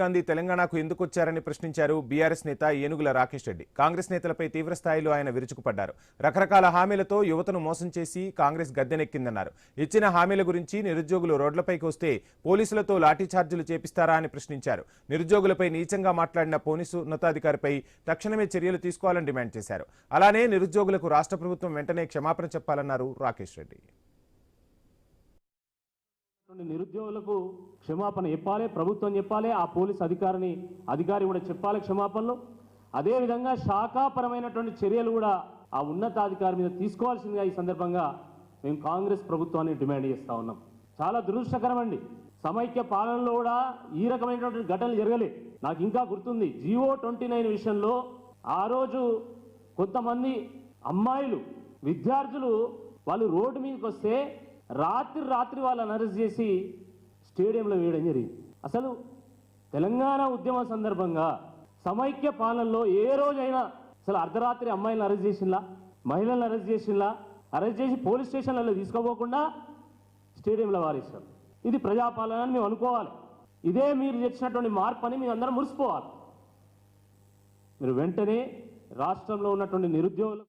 గాంధీ తెలంగాణకు ఎందుకు వచ్చారని ప్రశ్నించారు బీఆర్ఎస్ నేత ఏనుగుల రాకేష్ రెడ్డి. కాంగ్రెస్ నేతలపై తీవ్రస్థాయిలో ఆయన విరుచుకుపడ్డారు. రకరకాల హామీలతో యువతను మోసం చేసి కాంగ్రెస్ గద్దెనెక్కిందన్నారు. ఇచ్చిన హామీల గురించి నిరుద్యోగులు రోడ్లపైకి వస్తే పోలీసులతో లాఠీచార్జీలు చేపిస్తారా అని ప్రశ్నించారు. నిరుద్యోగులపై నీచంగా మాట్లాడిన పోలీసు ఉన్నతాధికారిపై తక్షణమే చర్యలు తీసుకోవాలని డిమాండ్ చేశారు. అలానే నిరుద్యోగులకు రాష్ట్ర ప్రభుత్వం వెంటనే క్షమాపణ చెప్పాలన్నారు రాకేష్ రెడ్డి. నిరుద్యోగులకు క్షమాపణ చెప్పాలి, ప్రభుత్వం చెప్పాలి, ఆ పోలీస్ అధికారి కూడా చెప్పాలి క్షమాపణలు. అదేవిధంగా శాఖాపరమైనటువంటి చర్యలు కూడా ఆ ఉన్నతాధికారి మీద తీసుకోవాల్సిందిగా ఈ సందర్భంగా మేము కాంగ్రెస్ ప్రభుత్వాన్ని డిమాండ్ చేస్తూ ఉన్నాం. చాలా దురదృష్టకరం అండి, సమైక్య పాలనలో కూడా ఈ రకమైనటువంటి ఘటనలు జరగలే. నాకు ఇంకా గుర్తుంది, జీవో 29 విషయంలో ఆ రోజు కొంతమంది అమ్మాయిలు విద్యార్థులు వాళ్ళు రోడ్డు మీదకి వస్తే రాత్రి వాళ్ళని అరెస్ట్ చేసి స్టేడియంలో వేయడం జరిగింది. అసలు తెలంగాణ ఉద్యమం సందర్భంగా సమైక్య పాలనలో ఏ రోజైనా అసలు అర్ధరాత్రి అమ్మాయిలను అరెస్ట్ చేసిందా, మహిళలను అరెస్ట్ చేసిందా? అరెస్ట్ చేసి పోలీస్ స్టేషన్లలో తీసుకోపోకుండా స్టేడియంలో వారేశారు. ఇది ప్రజాపాలన అని మేము అనుకోవాలి. ఇదే మీరు తెచ్చినటువంటి మార్పు అని మేము అందరం మురిసిపోవాలి. మీరు వెంటనే రాష్ట్రంలో ఉన్నటువంటి నిరుద్యోగులు